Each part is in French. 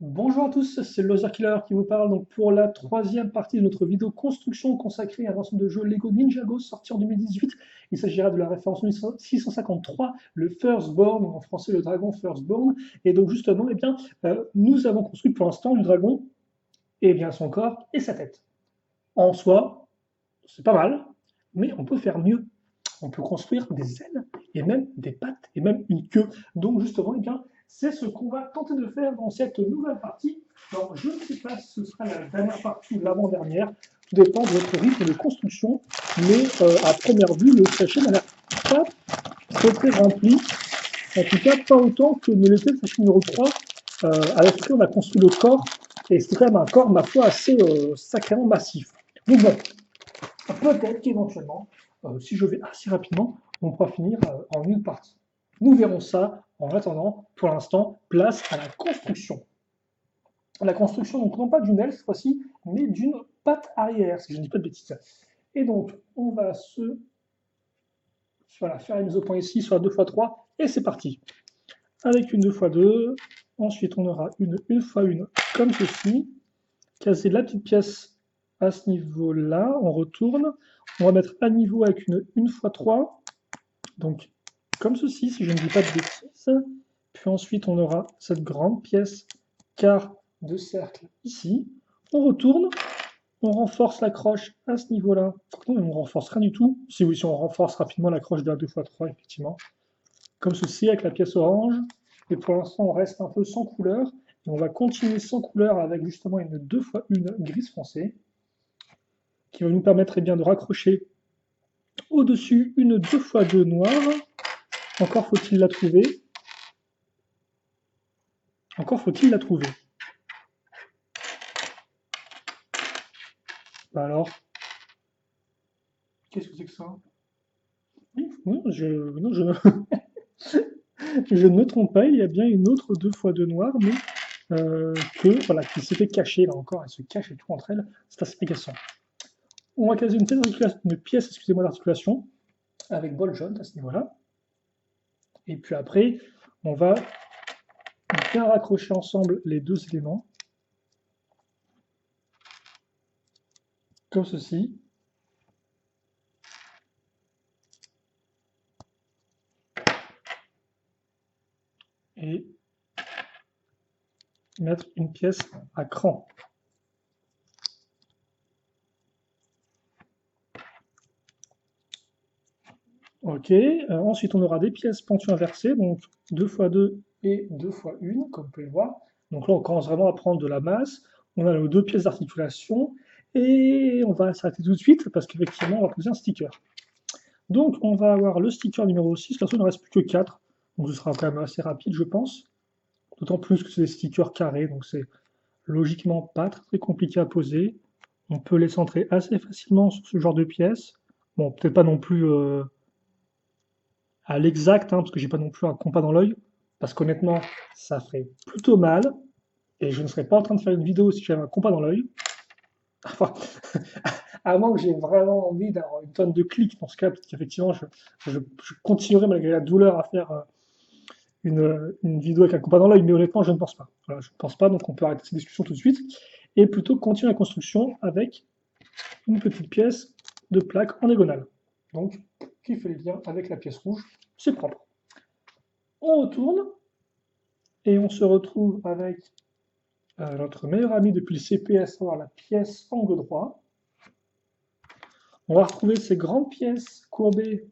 Bonjour à tous, c'est Loser Killer qui vous parle donc pour la troisième partie de notre vidéo construction consacrée à l'ensemble de jeux Lego Ninjago sorti en 2018. Il s'agira de la référence 653, le Firstborn, en français le dragon Firstborn. Et donc justement, nous avons construit pour l'instant du dragon, et bien son corps et sa tête. En soi, c'est pas mal, mais on peut faire mieux. On peut construire des ailes et même des pattes et même une queue. Donc justement, c'est ce qu'on va tenter de faire dans cette nouvelle partie. Alors je ne sais pas si ce sera la dernière partie ou l'avant-dernière, tout dépend de votre rythme de construction, mais à première vue, le sachet n'a l'air pas très très rempli, en tout cas pas autant que ne l'était le sachet numéro 3, avec lequel on a construit le corps, et c'était quand même un corps, ma foi, assez sacrément massif. Donc bon, peut-être qu'éventuellement, si je vais assez rapidement, on pourra finir en une partie. Nous verrons ça. En attendant, pour l'instant, place à la construction. La construction, donc non pas d'une aile cette fois-ci, mais d'une patte arrière, si je ne dis pas de bêtises. Et donc, on va voilà, faire la mise au point ici sur la 2x3, et c'est parti. Avec une 2x2, ensuite on aura une 1x1 comme ceci, caser la petite pièce à ce niveau-là, on retourne, on va mettre à niveau avec une 1x3, donc comme ceci, si je ne dis pas de bêtises. Puis ensuite, on aura cette grande pièce quart de cercle ici. On retourne, on renforce la croche à ce niveau-là. Non, on ne renforce rien du tout. Si oui, si on renforce rapidement la croche de la 2x3, effectivement. Comme ceci, avec la pièce orange. Et pour l'instant, on reste un peu sans couleur. Et on va continuer sans couleur avec justement une 2x1 grise foncée, qui va nous permettre bien de raccrocher au-dessus une 2x2 noire. Encore faut-il la trouver. Encore faut-il la trouver. Bah alors, qu'est-ce que c'est que ça? Oui, non, je ne me trompe pas, il y a bien une autre 2x2 noire, mais voilà, qui s'était cachée, là encore, elle se cache et tout entre elles, c'est assez agaçant. On va caser une pièce, excusez-moi, d'articulation, avec bol jaune à ce niveau-là. Et puis après, on va bien raccrocher ensemble les deux éléments, comme ceci. Et mettre une pièce à cran. Ok, ensuite on aura des pièces pentues inversées, donc 2x2 et 2x1, comme vous pouvez le voir. Donc là on commence vraiment à prendre de la masse. On a nos deux pièces d'articulation et on va s'arrêter tout de suite parce qu'effectivement on va poser un sticker. Donc on va avoir le sticker numéro 6, de toute façon il ne reste plus que 4, donc ce sera quand même assez rapide je pense. D'autant plus que c'est des stickers carrés, donc c'est logiquement pas très compliqué à poser. On peut les centrer assez facilement sur ce genre de pièces. Bon, peut-être pas non plus à l'exact, hein, parce que j'ai pas non plus un compas dans l'œil, parce qu'honnêtement, ça ferait plutôt mal, et je ne serais pas en train de faire une vidéo si j'avais un compas dans l'œil. Enfin, à moins que j'ai vraiment envie d'avoir une tonne de clics dans ce cas, parce qu'effectivement, je continuerai malgré la douleur à faire une vidéo avec un compas dans l'œil, mais honnêtement, je ne pense pas. Voilà, je ne pense pas, donc on peut arrêter cette discussion tout de suite, et plutôt continuer la construction avec une petite pièce de plaque en diagonale. Donc, qui fait le lien avec la pièce rouge, c'est propre. On retourne et on se retrouve avec notre meilleur ami depuis le CP, à savoir la pièce angle droit. On va retrouver ces grandes pièces courbées,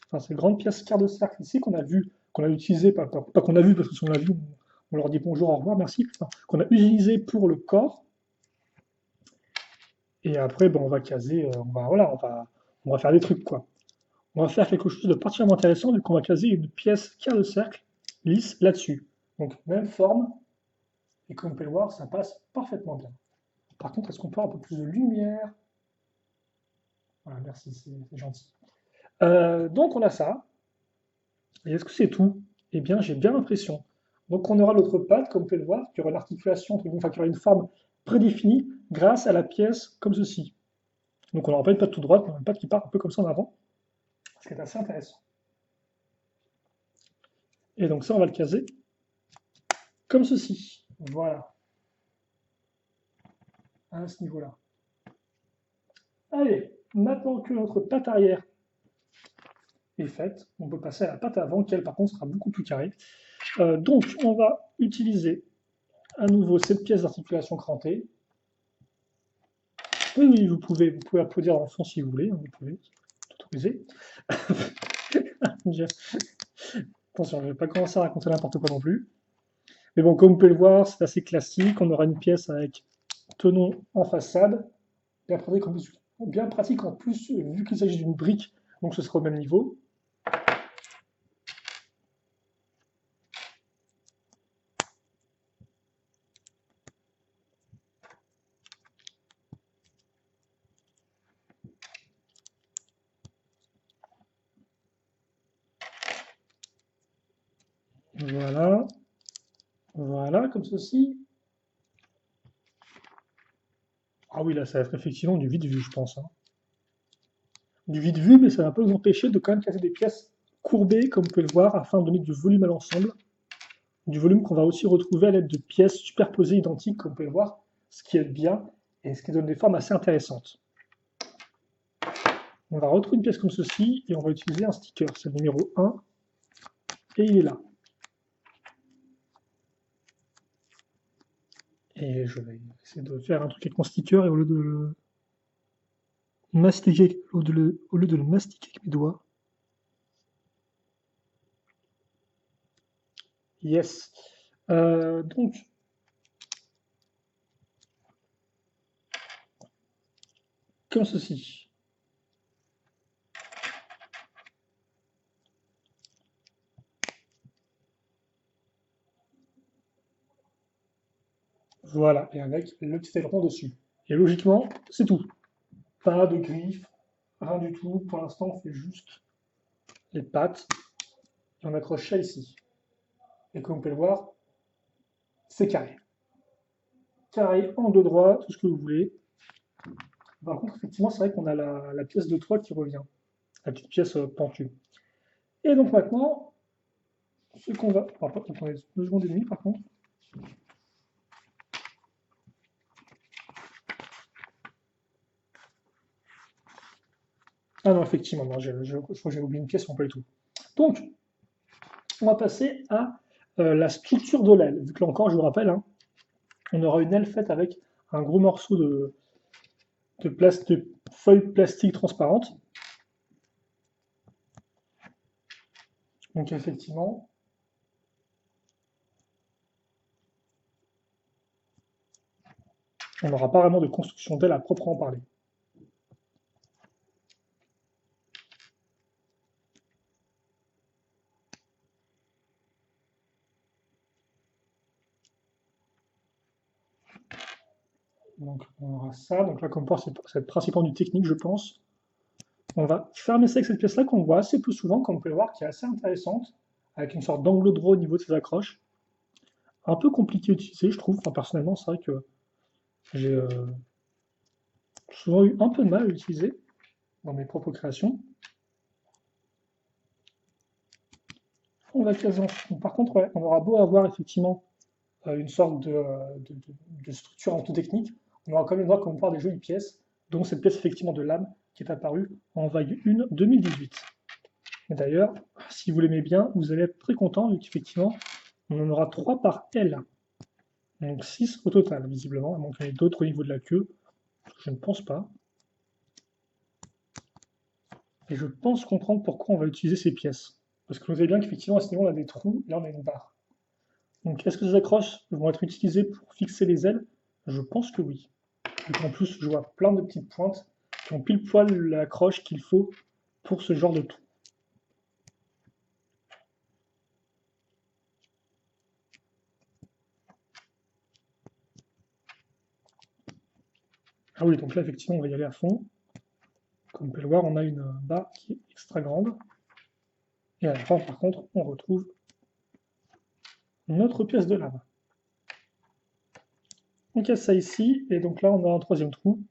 enfin ces grandes pièces quart de cercle ici qu'on a vu, qu'on a utilisé, pas qu'on a vu parce que si on l'a vu, on leur dit bonjour, au revoir, merci, enfin, qu'on a utilisé pour le corps. Et après, on va caser, voilà, on va faire des trucs quoi. On va faire quelque chose de particulièrement intéressant vu qu'on va caser une pièce quart de cercle lisse là-dessus. Donc même forme, et comme vous pouvez le voir, ça passe parfaitement bien. Par contre, est-ce qu'on peut avoir un peu plus de lumière? Voilà, merci, c'est gentil. Donc on a ça. Et est-ce que c'est tout? Eh bien, j'ai bien l'impression. Donc on aura l'autre patte, comme vous pouvez le voir, qui aura l'articulation, enfin qui aura une forme prédéfinie grâce à la pièce comme ceci. Donc on n'aura pas une patte toute droite, mais une patte qui part un peu comme ça en avant, ce qui est assez intéressant. Et donc ça, on va le caser comme ceci. Voilà. à ce niveau-là. Allez, maintenant que notre patte arrière est faite, on peut passer à la patte avant, qui elle par contre sera beaucoup plus carrée. Donc on va utiliser à nouveau cette pièce d'articulation crantée. Oui, oui, vous pouvez applaudir dans le fond si vous voulez, hein, vous pouvez autoriser. Attention, je ne vais pas commencer à raconter n'importe quoi non plus. Mais bon, comme vous pouvez le voir, c'est assez classique. On aura une pièce avec tenon en façade, bien pratique en plus, vu qu'il s'agit d'une brique, donc ce sera au même niveau. Voilà, voilà, comme ceci. Ah oui, là, ça va être effectivement du vide-vue, je pense, hein. Du vide-vue, mais ça va pas nous empêcher de quand même casser des pièces courbées, comme vous pouvez le voir, afin de donner du volume à l'ensemble. Du volume qu'on va aussi retrouver à l'aide de pièces superposées identiques, comme vous pouvez le voir, ce qui est bien et ce qui donne des formes assez intéressantes. On va retrouver une pièce comme ceci et on va utiliser un sticker, c'est le numéro 1 et il est là. Et je vais essayer de faire un truc avec mon sticker et au lieu de le mastiquer, au lieu de le mastiquer avec mes doigts. Yes. Donc, comme ceci. Voilà, et avec le petit aileron dessus. Et logiquement, c'est tout. Pas de griffes, rien du tout. Pour l'instant, on fait juste les pattes et on accroche ça ici. Et comme vous pouvez le voir, c'est carré. Carré, angle droit, tout ce que vous voulez. Par contre, effectivement, c'est vrai qu'on a la pièce de toit qui revient, la petite pièce pentue. Et donc maintenant, ce qu'on va... Enfin, attendez 2 secondes et demie par contre. Ah non, effectivement, non, je crois que j'ai oublié une pièce, on peut et tout. Donc, on va passer à la structure de l'aile. Vu que là encore, je vous rappelle, hein, on aura une aile faite avec un gros morceau de feuille plastique transparente. Donc effectivement, on n'aura pas vraiment de construction d'aile à proprement parler. Donc on aura ça. Donc là, comme pour c'est principalement du technique, je pense. On va fermer ça avec cette pièce-là qu'on voit assez peu souvent, comme vous pouvez le voir, qui est assez intéressante, avec une sorte d'angle droit au niveau de ses accroches. Un peu compliqué à utiliser, je trouve. Enfin, personnellement, c'est vrai que j'ai souvent eu un peu de mal à l'utiliser dans mes propres créations. On va caser ensuite. Par contre, ouais, on aura beau avoir effectivement une sorte de structure en tout technique, on aura quand même le droit qu'on voir des jolies pièces, dont cette pièce effectivement de lame qui est apparue en vague 1 2018. Et d'ailleurs, si vous l'aimez bien, vous allez être très content, vu qu'effectivement, on en aura 3 par L. Donc 6 au total, visiblement. À moins qu'il y en ait d'autres au niveau de la queue. Je ne pense pas. Et je pense comprendre pourquoi on va utiliser ces pièces. Parce que vous voyez bien qu'effectivement, à ce niveau, on a des trous, et là, on a une barre. Donc, est-ce que ces accroches vont être utilisées pour fixer les ailes? Je pense que oui. Donc, en plus, je vois plein de petites pointes qui ont pile poil l'accroche qu'il faut pour ce genre de trou. Ah oui, donc là, effectivement, on va y aller à fond. Comme vous pouvez le voir, on a une barre qui est extra grande. Et à la fin, par contre, on retrouve notre pièce de lame. On casse ça ici, et donc là, on a un troisième trou.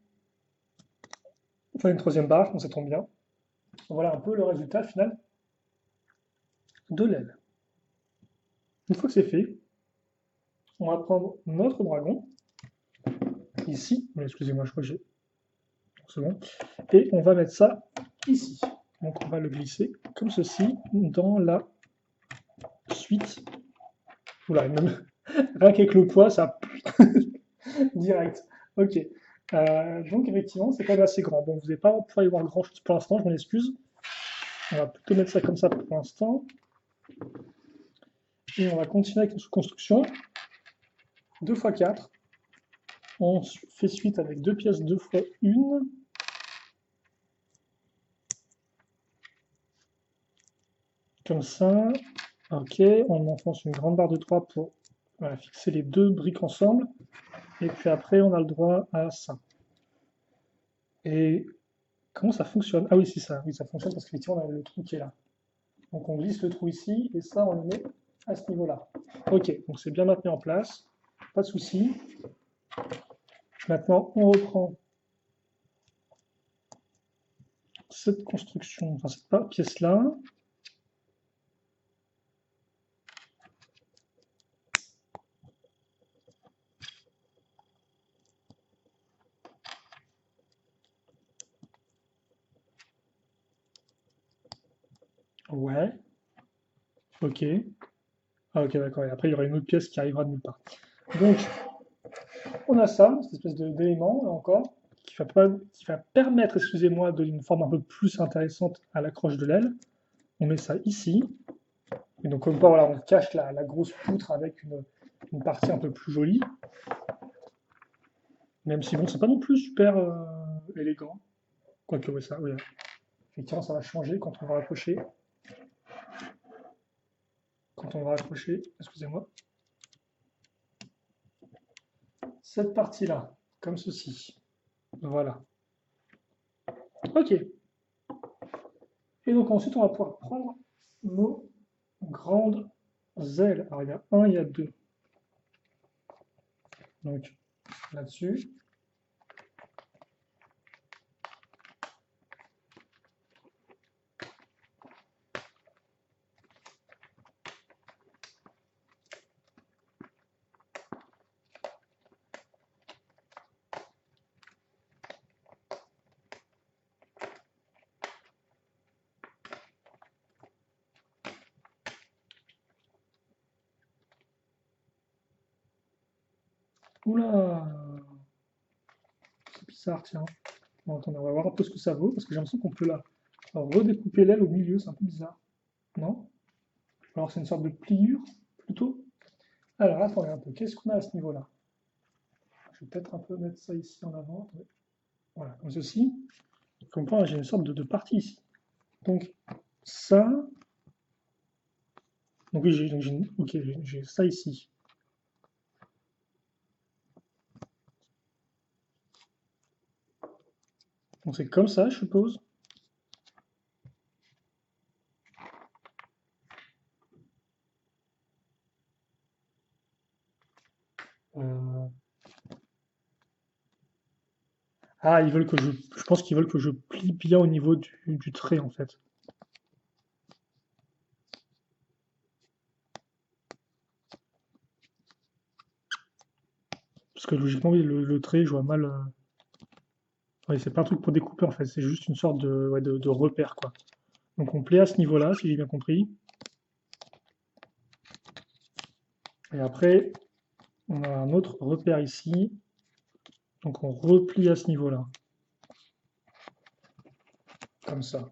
Enfin, une troisième barre, on ça tombe bien. Voilà un peu le résultat final de l'aile. Une fois que c'est fait, on va prendre notre dragon. ici. Excusez-moi, je crois que j'ai... C'est bon. Et on va mettre ça ici. Donc on va le glisser comme ceci dans la suite. Oula, même... rien qu'avec le poids, ça direct. Ok. Donc effectivement, c'est quand même assez grand. Bon, vous n'allez pas pouvoir y voir grand chose pour l'instant, je m'en excuse. On va plutôt mettre ça comme ça pour l'instant. Et on va continuer avec notre construction. 2 x 4. On fait suite avec 2 pièces 2 x 1. Comme ça. Ok, on enfonce une grande barre de 3 pour voilà, fixer les deux briques ensemble. Et puis après, on a le droit à ça. Et comment ça fonctionne? Ah oui, c'est ça. Oui, ça fonctionne parce qu'effectivement, on a le trou qui est là. Donc on glisse le trou ici, et ça, on le met à ce niveau-là. Ok, donc c'est bien maintenu en place. Pas de souci. Maintenant, on reprend cette construction, enfin cette pièce-là. Ouais. Ok. Ah ok, d'accord. Et après, il y aura une autre pièce qui arrivera de nulle part. Donc, on a ça, cette espèce d'élément, là encore, qui va permettre, excusez-moi, de donner une forme un peu plus intéressante à l'accroche de l'aile. On met ça ici. Et donc, comme quoi, voilà, on cache la grosse poutre avec une partie un peu plus jolie. Même si, bon, c'est pas non plus super élégant. Quoique, ouais, ça, oui. Effectivement, ça va changer quand on va accrocher. Quand on va accrocher, excusez-moi, cette partie-là, comme ceci. Voilà. Ok. Et donc ensuite, on va pouvoir prendre nos grandes ailes. Alors, il y a un, il y a deux. Donc, là-dessus. Oula! C'est bizarre, tiens. Bon, attendez, on va voir un peu ce que ça vaut, parce que j'ai l'impression qu'on peut là redécouper l'aile au milieu, c'est un peu bizarre. Non? Alors c'est une sorte de pliure, plutôt? Alors, attendez un peu, qu'est-ce qu'on a à ce niveau-là? Je vais peut-être un peu mettre ça ici en avant. Attendez. Voilà, comme ceci. Comme quoi, j'ai une sorte de partie ici. Donc, ça. Donc, oui, j'ai ça ici. Donc, c'est comme ça, je suppose. Euh, Ah, ils veulent que je pense qu'ils veulent que je plie bien au niveau du trait, en fait. Parce que logiquement, oui, le trait, je vois mal. Ouais, c'est pas un truc pour découper, en fait. C'est juste une sorte ouais, de repère, quoi. Donc, on plie à ce niveau-là, si j'ai bien compris. Et après, on a un autre repère ici. Donc, on replie à ce niveau-là. Comme ça.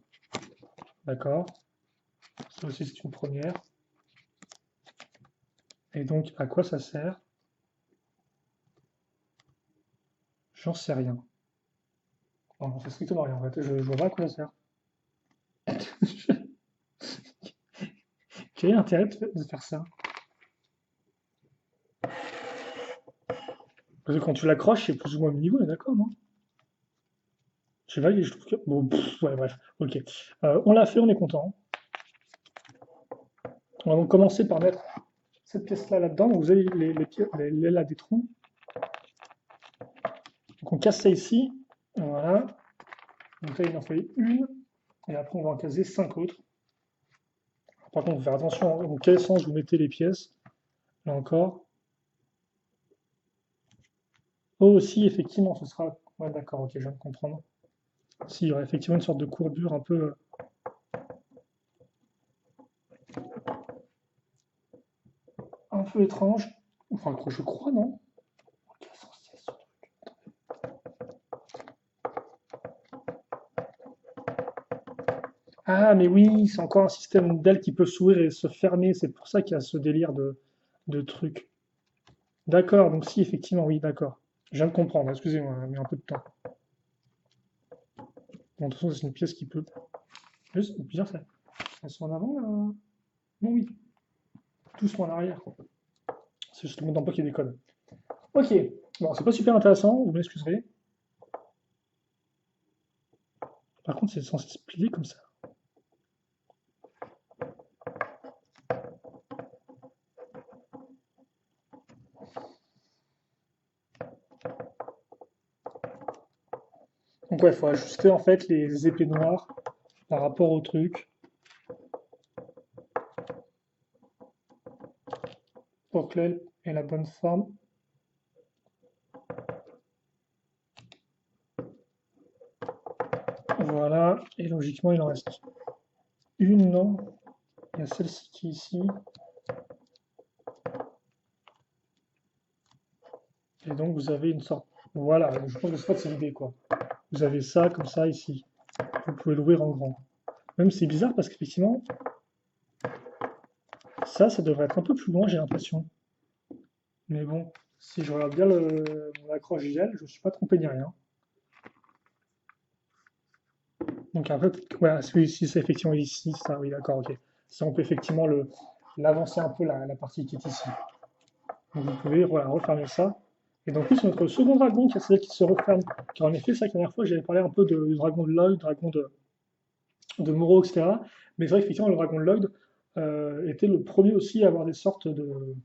D'accord? Ça aussi, c'est une première. Et donc, à quoi ça sert? J'en sais rien. Non, j'en sais strictement rien, en fait. Je vois pas à quoi ça sert. Quel est l'intérêt de faire ça? Parce que quand tu l'accroches, c'est plus ou moins au niveau, on est d'accord, non? Je sais pas, je trouve que... Bon, ouais, bref, ok. On l'a fait, on est content. On va donc commencer par mettre cette pièce-là là-dedans. Vous avez là des trous. Donc on casse ça ici. Voilà. Donc là, il en fait une. Et après, on va en caser 5 autres. Par contre, faire attention dans quel sens vous mettez les pièces. Là encore. Oh, si, effectivement, ce sera... Ouais, d'accord, ok, je viens de comprendre. Si, il y aurait effectivement une sorte de courbure un peu étrange. Enfin, je crois, non? Ok, ah, mais oui, c'est encore un système d'ailes qui peut s'ouvrir et se fermer. C'est pour ça qu'il y a ce délire de trucs. D'accord, donc si, effectivement, oui, d'accord. Je viens de comprendre, excusez-moi, ça a mis un peu de temps. Bon, de toute façon, c'est une pièce qui peut... Juste, bizarre, ça. Elles sont en avant, là? Non, oui, tous sont en arrière, quoi. C'est juste le mode d'emploi qui déconne. Ok, bon, c'est pas super intéressant, vous m'excuserez. Par contre, c'est censé se plier comme ça. Donc ouais, il faut ajuster en fait les épées noires par rapport au truc pour que l'aile ait la bonne forme. Voilà, et logiquement il en reste une, non? Il y a celle-ci qui est ici. Et donc vous avez une sorte... Voilà, je pense que c'est l'idée quoi. Vous avez ça comme ça ici. Vous pouvez l'ouvrir en grand. Même c'est bizarre parce qu'effectivement, ça devrait être un peu plus loin, j'ai l'impression. Mais bon, si je regarde bien mon accroche gel, je ne suis pas trompé ni rien. Donc un peu, voilà, si c'est effectivement ici, ça, oui, d'accord, ok. Ça, on peut effectivement l'avancer un peu la partie qui est ici. Donc vous pouvez voilà, refermer ça. Et donc plus notre second dragon, qui est celle qui se referme. Car en effet, ça, la dernière fois, j'avais parlé un peu du dragon de Lloyd, dragon de Moreau, etc. Mais c'est vrai qu'effectivement, le dragon de Lloyd était le premier aussi à avoir des sortes de,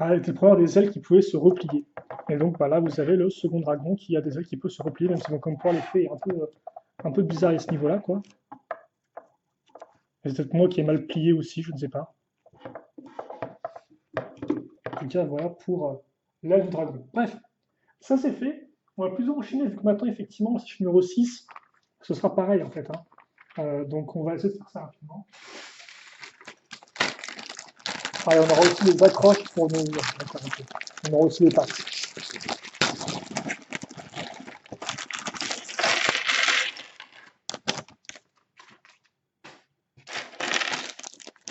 était le premier à avoir des ailes qui pouvaient se replier. Et donc voilà, vous avez le second dragon qui a des ailes qui peuvent se replier, même si bon, comme quoi l'effet est un peu bizarre à ce niveau-là, quoi. C'est peut-être moi qui ai mal plié aussi, je ne sais pas. En tout cas, voilà pour l'aile du dragon. Bref, ça c'est fait. On va plus enchaîner, vu que maintenant, effectivement, si je suis numéro 6, ce sera pareil en fait, hein. Donc on va essayer de faire ça rapidement. Ah, et on aura aussi des accroches pour nos... D'accord, ok. On aura aussi les pattes.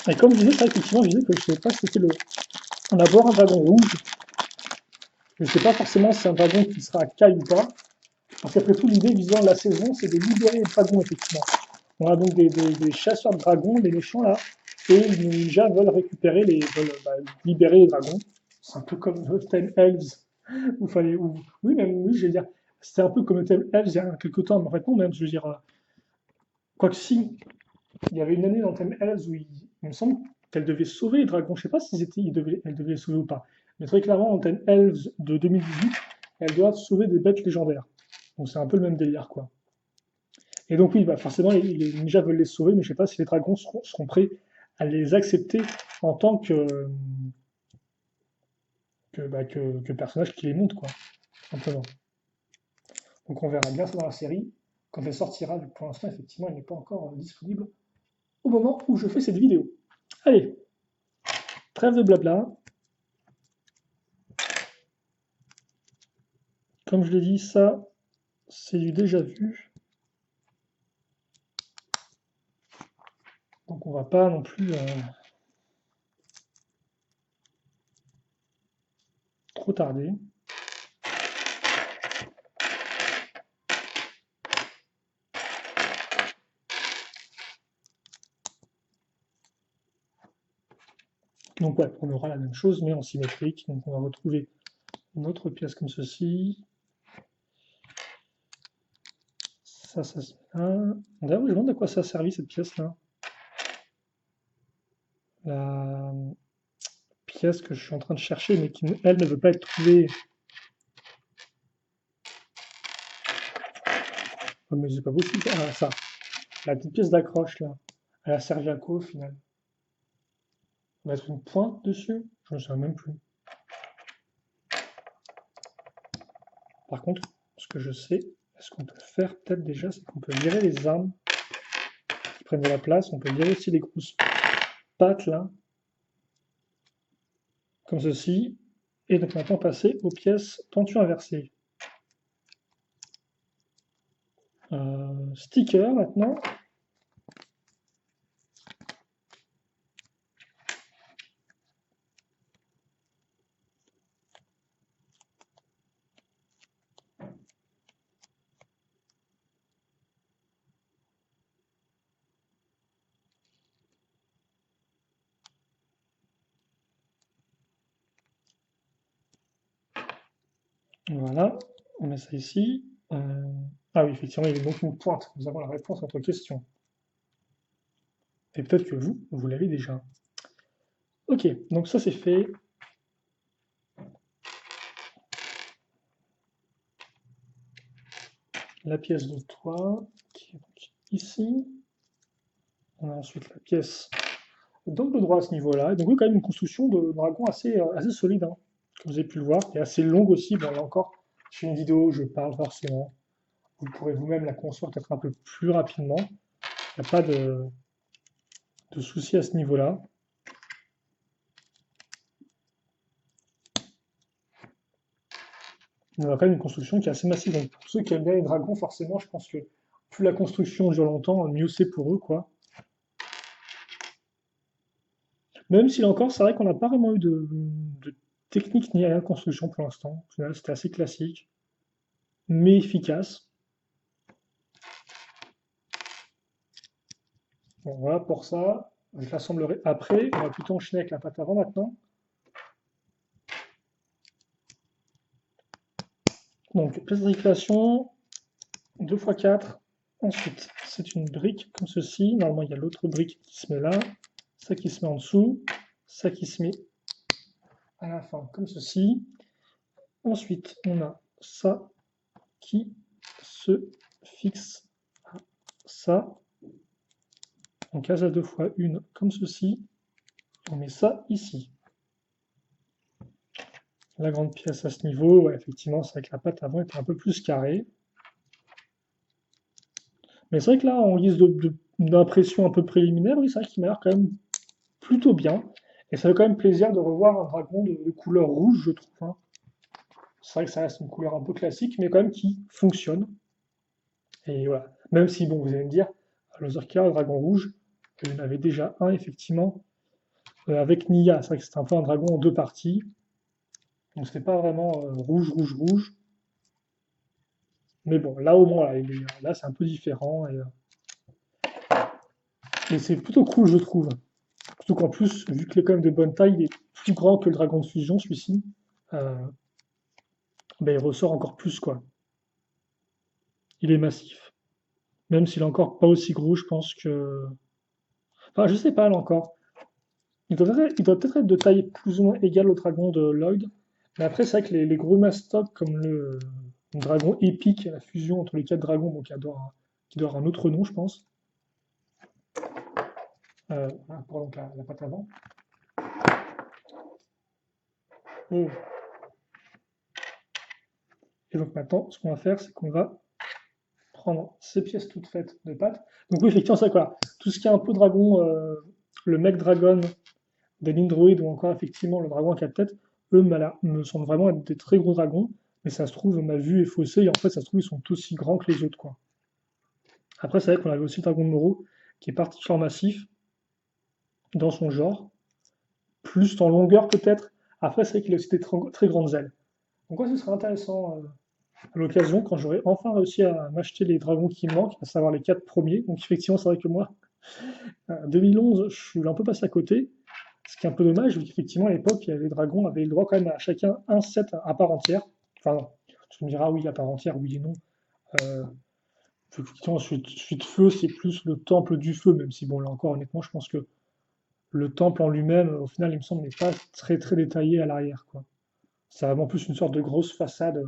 Et comme je disais, ça, effectivement, je disais que je ne savais pas si c'était le... On a beau un dragon rouge, je ne sais pas forcément si c'est un dragon qui sera à caille ou pas. Parce qu'après tout, l'idée visant la saison, c'est de libérer les dragons, effectivement. On a donc des chasseurs de dragons, des méchants là, et les ninjas veulent libérer les dragons. C'est un peu comme le thème Elves, où fallait, oui, même, oui, je veux dire, c'était un peu comme le thème Elves il y a quelques temps, mais en fait, non, même, je veux dire, quoique si, il y avait une année dans le thème Elves où il me semble qu'elle devait sauver les dragons, je sais pas si elle devait les sauver ou pas, mais très clairement, dans le thème Elves de 2018, elle doit sauver des bêtes légendaires. Donc c'est un peu le même délire, quoi. Et donc oui, bah forcément, les ninjas veulent les sauver, mais je sais pas si les dragons seront prêts à les accepter en tant que personnage qui les monte, quoi, simplement. Donc on verra bien ça dans la série, quand elle sortira, vu que pour l'instant, effectivement, elle n'est pas encore disponible au moment où je fais cette vidéo. Allez, trêve de blabla. Comme je l'ai dit, ça, c'est du déjà vu. Donc on va pas non plus trop tarder. Donc ouais, on aura la même chose, mais en symétrique. Donc on va retrouver une autre pièce comme ceci. Ça se met là. D'ailleurs, je me demande à quoi ça a servi cette pièce-là. La pièce que je suis en train de chercher, mais qui, elle, ne veut pas être trouvée. Oh, mais c'est pas possible. Ah, ça. La petite pièce d'accroche, là. Elle a servi à quoi au final? On va mettre une pointe dessus? Je ne sais même plus. Par contre, ce que je sais, ce qu'on peut faire peut-être déjà, c'est qu'on peut virer les armes qui prennent de la place. On peut virer aussi les grosses pattes là, comme ceci. Et donc maintenant passer aux pièces pentues inversées. Sticker maintenant. Voilà, on met ça ici. Ah oui, effectivement, il y a donc une pointe. Nous avons la réponse à notre question. Et peut-être que vous l'avez déjà. Ok, donc ça c'est fait. La pièce de toit qui est donc ici. On a ensuite la pièce d'angle droit à ce niveau-là. Et donc oui, quand même une construction de dragon assez solide, hein, comme vous avez pu le voir, et assez longue aussi. Bon, là encore, j'ai une vidéo où je parle forcément. Vous pourrez vous-même la construire peut-être un peu plus rapidement. Il n'y a pas de souci à ce niveau-là. On a quand même une construction qui est assez massive. Donc pour ceux qui aiment bien les dragons, forcément, je pense que plus la construction dure longtemps, mieux c'est pour eux, quoi. Même si là encore, c'est vrai qu'on n'a pas vraiment eu de technique ni rien de construction pour l'instant. Au final, c'était assez classique, mais efficace. Bon, voilà pour ça. Je l'assemblerai après. On va plutôt enchaîner avec la pâte avant maintenant. Donc, pièce de récréation, 2x4. Ensuite, c'est une brique comme ceci. Normalement, il y a l'autre brique qui se met là, ça qui se met en dessous, ça qui se met à la fin comme ceci. Ensuite, on a ça qui se fixe à ça. On case à 2 fois une comme ceci. On met ça ici. La grande pièce à ce niveau, ouais, effectivement, c'est vrai que la pâte avant était un peu plus carrée. Mais c'est vrai que là, en guise d'impression un peu préliminaire, oui, c'est vrai qu'il m'a l'air quand même plutôt bien. Et ça fait quand même plaisir de revoir un dragon de couleur rouge, je trouve, hein. C'est vrai que ça reste une couleur un peu classique, mais quand même qui fonctionne. Et voilà. Même si, bon, vous allez me dire, Lozerka, le dragon rouge, il y en avait déjà un, effectivement, avec Nia. C'est vrai que c'était un peu un dragon en deux parties. Donc c'était pas vraiment rouge, rouge, rouge. Mais bon, là au moins, là c'est un peu différent. Et c'est plutôt cool, je trouve. Surtout qu'en plus, vu qu'il est quand même de bonne taille, il est plus grand que le dragon de fusion, celui-ci. Euh, ben, il ressort encore plus, quoi. Il est massif. Même s'il est encore pas aussi gros, je pense que. Enfin, je sais pas, là encore. Il doit peut-être être de taille plus ou moins égale au dragon de Lloyd. Mais après, c'est vrai que les gros mastocs, comme le dragon épique, la fusion entre les quatre dragons, bon, qui doit avoir un autre nom, je pense. Voilà, pour donc la patte avant. Et, et donc maintenant, ce qu'on va faire, c'est qu'on va prendre ces pièces toutes faites de pâte. Donc oui, effectivement, c'est quoi? Tout ce qui est un peu dragon, le mec dragon des Lindroid ou encore effectivement le dragon à quatre têtes, eux me semblent vraiment être des très gros dragons, mais ça se trouve, ma vue est faussée, et en fait, ça se trouve, ils sont aussi grands que les autres, quoi. Après, c'est vrai qu'on avait aussi le dragon de Moro, qui est particulièrement massif dans son genre, plus en longueur peut-être. Après, c'est vrai qu'il a aussi des très grandes ailes. Donc ouais, ce serait intéressant à l'occasion, quand j'aurai enfin réussi à m'acheter les dragons qui me manquent, à savoir les 4 premiers. Donc effectivement, c'est vrai que moi, 2011, je suis un peu passé à côté, ce qui est un peu dommage, vu qu'effectivement, à l'époque, les dragons avaient le droit quand même à chacun un set à part entière. Enfin non, tu me diras oui, à part entière, oui et non. Euh, Effectivement, suite feu, c'est plus le temple du feu, même si bon, là encore, honnêtement, je pense que le temple en lui-même, au final, il me semble, n'est pas très très détaillé à l'arrière, quoi. C'est vraiment plus une sorte de grosse façade,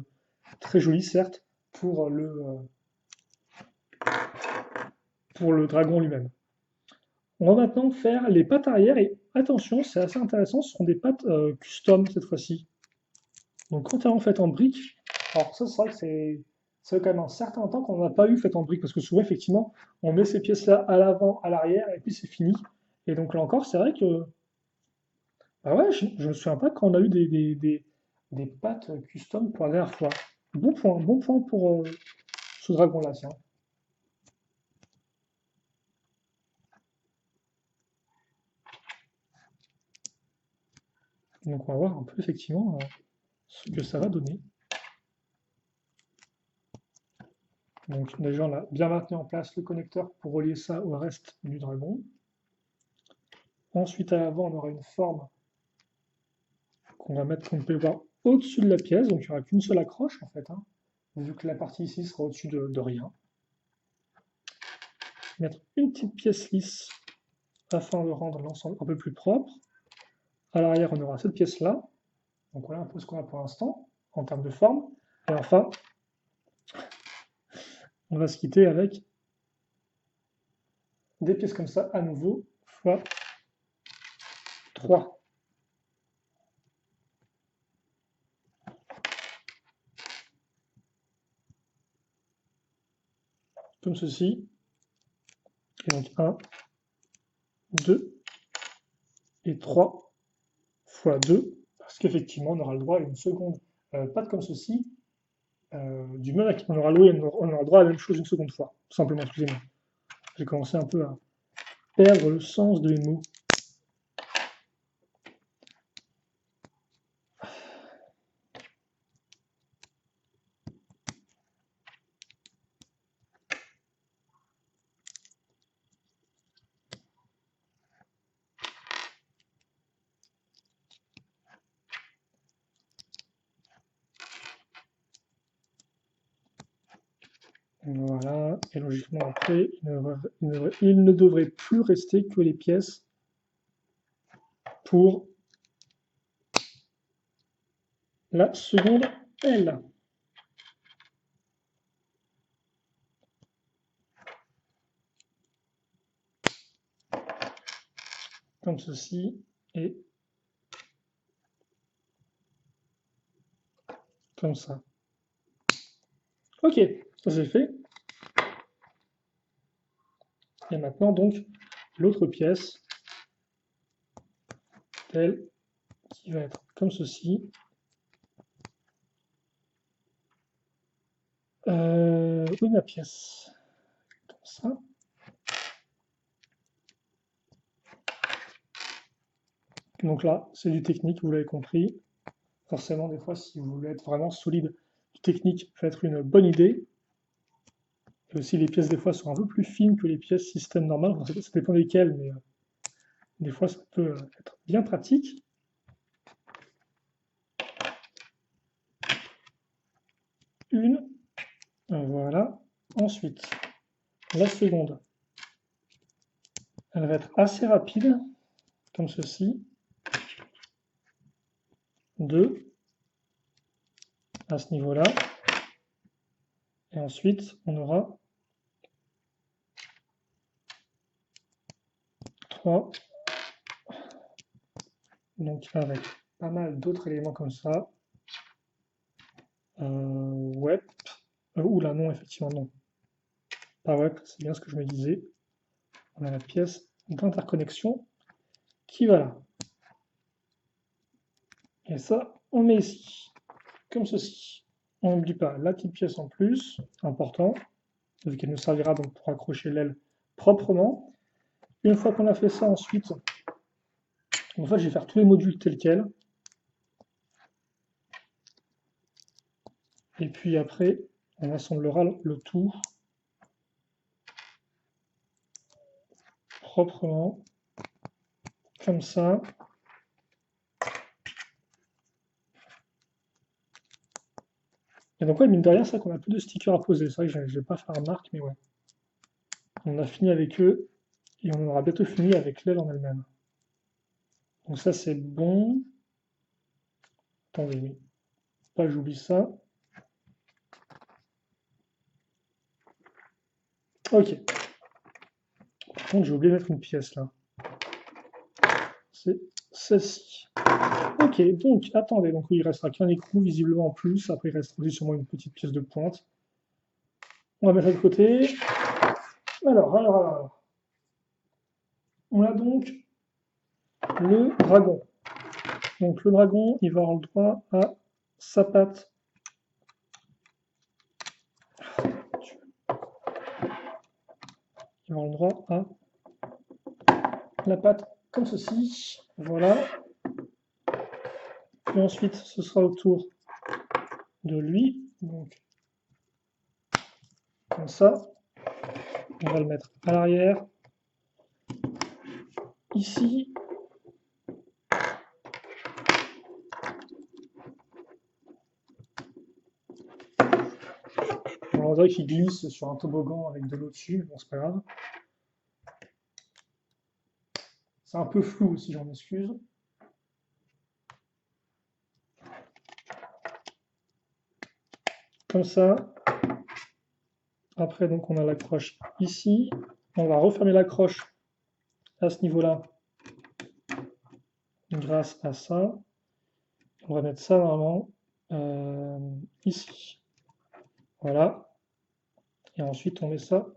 très jolie, certes, pour le dragon lui-même. On va maintenant faire les pattes arrière et attention, c'est assez intéressant, ce seront des pattes custom cette fois-ci. Donc entièrement faites en briques Alors ça, c'est vrai que c'est quand même un certain temps qu'on n'a pas eu fait en brique, parce que souvent, effectivement, on met ces pièces-là à l'avant, à l'arrière, et puis c'est fini. Et donc là encore, c'est vrai que, bah ouais, je me souviens pas quand on a eu des pattes custom pour la dernière fois. Bon point pour ce dragon-là, tiens. Donc on va voir un peu effectivement ce que ça va donner. Donc déjà, on a bien maintenu en place le connecteur pour relier ça au reste du dragon. Ensuite, à l'avant, on aura une forme qu'on va mettre, qu'on peut voir au-dessus de la pièce, donc il n'y aura qu'une seule accroche en fait, hein, vu que la partie ici sera au-dessus de rien. Mettre une petite pièce lisse afin de rendre l'ensemble un peu plus propre. À l'arrière, on aura cette pièce-là. Donc voilà un peu ce qu'on a pour l'instant en termes de forme. Et enfin, on va se quitter avec des pièces comme ça à nouveau, fois 3. Comme ceci. Et donc 1, 2 et 3 fois 2, parce qu'effectivement, on aura le droit à une seconde patte comme ceci, du même on aura on aura le droit à la même chose une seconde fois, tout simplement, excusez-moi. J'ai commencé un peu à perdre le sens de mes mots. Voilà, et logiquement après, il ne devrait plus rester que les pièces pour la seconde L. Comme ceci, et comme ça. Ok, ça c'est fait. Et maintenant donc l'autre pièce, elle, qui va être comme ceci. Où est ma pièce? Comme ça. Donc là, c'est du technique, vous l'avez compris. Forcément, des fois, si vous voulez être vraiment solide, du technique peut être une bonne idée. Et aussi, les pièces, des fois, sont un peu plus fines que les pièces système normal. Enfin, ça dépend desquelles, mais des fois, ça peut être bien pratique. Une, voilà. Ensuite, la seconde, elle va être assez rapide, comme ceci. 2, à ce niveau-là. Et ensuite, on aura 3, donc avec pas mal d'autres éléments comme ça. Ouais. Oula, non, effectivement, non. Pas web, c'est bien ce que je me disais. On a la pièce d'interconnexion qui va là. Et ça, on met ici, comme ceci. On n'oublie pas la petite pièce en plus, important, vu qu'elle nous servira donc pour accrocher l'aile proprement. Une fois qu'on a fait ça, ensuite, en fait, je vais faire tous les modules tels quels. Et puis après, on assemblera le tout proprement, comme ça. Et donc ouais, mine de rien, c'est vrai qu'on a plus de stickers à poser. C'est vrai que je ne vais pas faire un marque, mais ouais. On a fini avec eux, et on aura bientôt fini avec l'aile en elle-même. Donc ça, c'est bon. Attendez, oui. Pas j'oublie ça. Ok. Par contre, j'ai oublié de mettre une pièce là. C'est celle-ci. Ok, donc attendez, donc oui, il restera qu'un écrou visiblement en plus, après il restera aussi sûrement une petite pièce de pointe. On va mettre ça de côté. Alors. On a donc le dragon. Donc le dragon, il va avoir le droit à sa patte. Il va avoir le droit à la patte comme ceci. Voilà. Et ensuite, ce sera au tour de lui. Donc, comme ça. On va le mettre à l'arrière. Ici. On dirait qu'il glisse sur un toboggan avec de l'eau dessus. Bon, c'est pas grave. C'est un peu flou aussi, j'en excuse. Comme ça. Après, donc, on a l'accroche ici. On va refermer l'accroche à ce niveau-là grâce à ça. On va mettre ça normalement ici. Voilà. Et ensuite, on met ça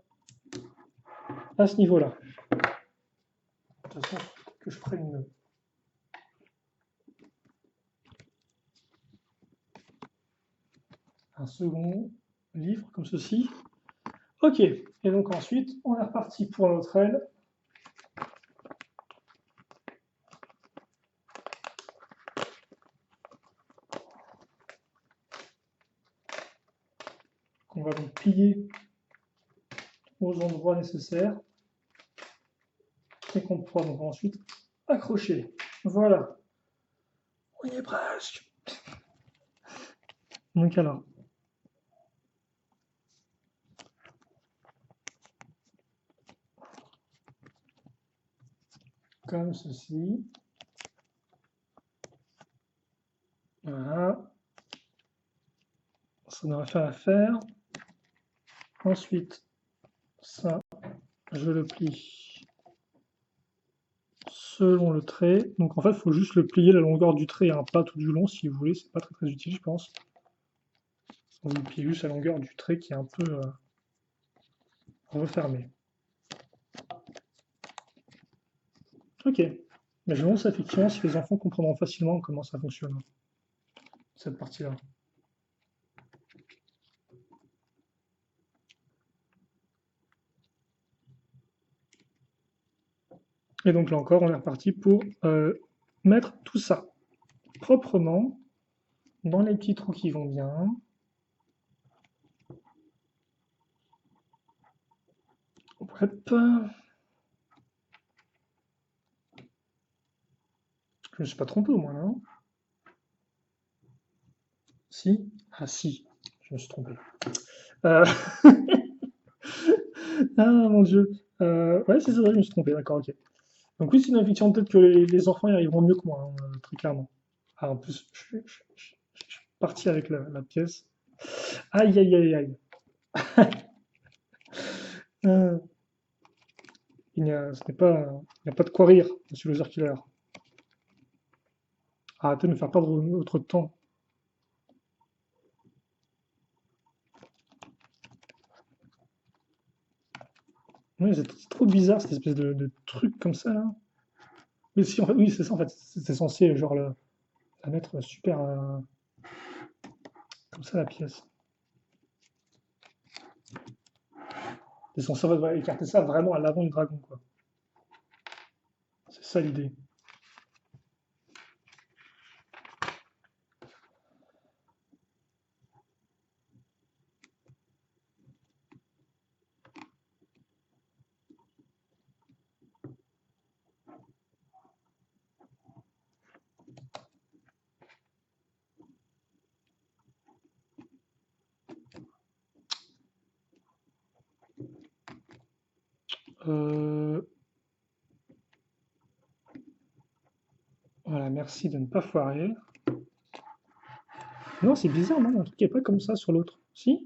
à ce niveau-là. De toute façon, que je prenne un second livre comme ceci. Ok, et donc ensuite, on est reparti pour notre aile. On va donc plier aux endroits nécessaires et qu'on pourra donc ensuite accrocher. Voilà, on y est presque. Donc alors, comme ceci. Voilà. Ça devrait faire l'affaire. Ensuite, ça, je le plie selon le trait. Donc en fait, il faut juste le plier la longueur du trait, hein, pas tout du long si vous voulez. C'est pas très utile, je pense. Vous le pliez juste la longueur du trait qui est un peu refermé. Ok. Mais je pense effectivement si les enfants comprendront facilement comment ça fonctionne, cette partie-là. Et donc là encore, on est reparti pour mettre tout ça proprement dans les petits trous qui vont bien. Hop. Je ne me suis pas trompé au moins, là. Si? Ah si, je me suis trompé. Euh, Ah mon dieu. Ouais, c'est vrai, je me suis trompé, d'accord, ok. Donc oui, c'est une fiction, peut-être que les enfants y arriveront mieux que moi, hein, très clairement. Ah, en plus, je suis parti avec la pièce. Aïe, aïe, aïe, aïe. Euh, il n'y a, ce n'est pas, il n'y a pas de quoi rire, monsieur le circulaire. Arrêtez de me faire perdre votre temps. Oui, c'est trop bizarre, cette espèce de truc comme ça, là. Mais si, en fait, oui, c'est ça, en fait. C'est censé, genre, la mettre super, comme ça, la pièce. C'est censé en fait, ouais, écarter ça vraiment à l'avant du dragon, quoi. C'est ça l'idée. Euh, Voilà, merci de ne pas foirer. Non, c'est bizarre, non, un truc qui n'est pas comme ça sur l'autre. Si?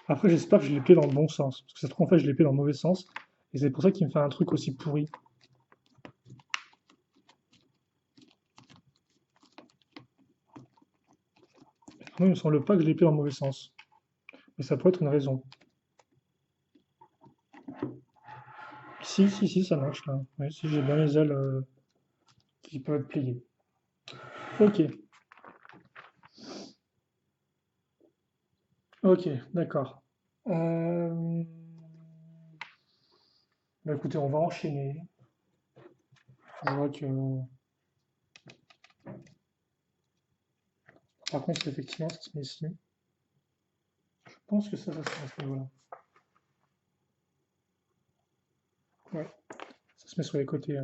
Après, j'espère que je l'ai plié dans le bon sens. Parce que ça se trouve, en fait, je l'ai plié dans le mauvais sens. Et c'est pour ça qu'il me fait un truc aussi pourri. Moi, il me semble pas que je l'ai pris dans le mauvais sens. Mais ça pourrait être une raison. Si, ça marche là. Oui, si j'ai bien les ailes qui peuvent être pliées. Ok, ok, d'accord. Euh, Bah écoutez, on va enchaîner. Je vois que. Par contre, effectivement, ce qui se met ici. Je pense que ça se met à ce niveau-là. Ouais, ça se met sur les côtés,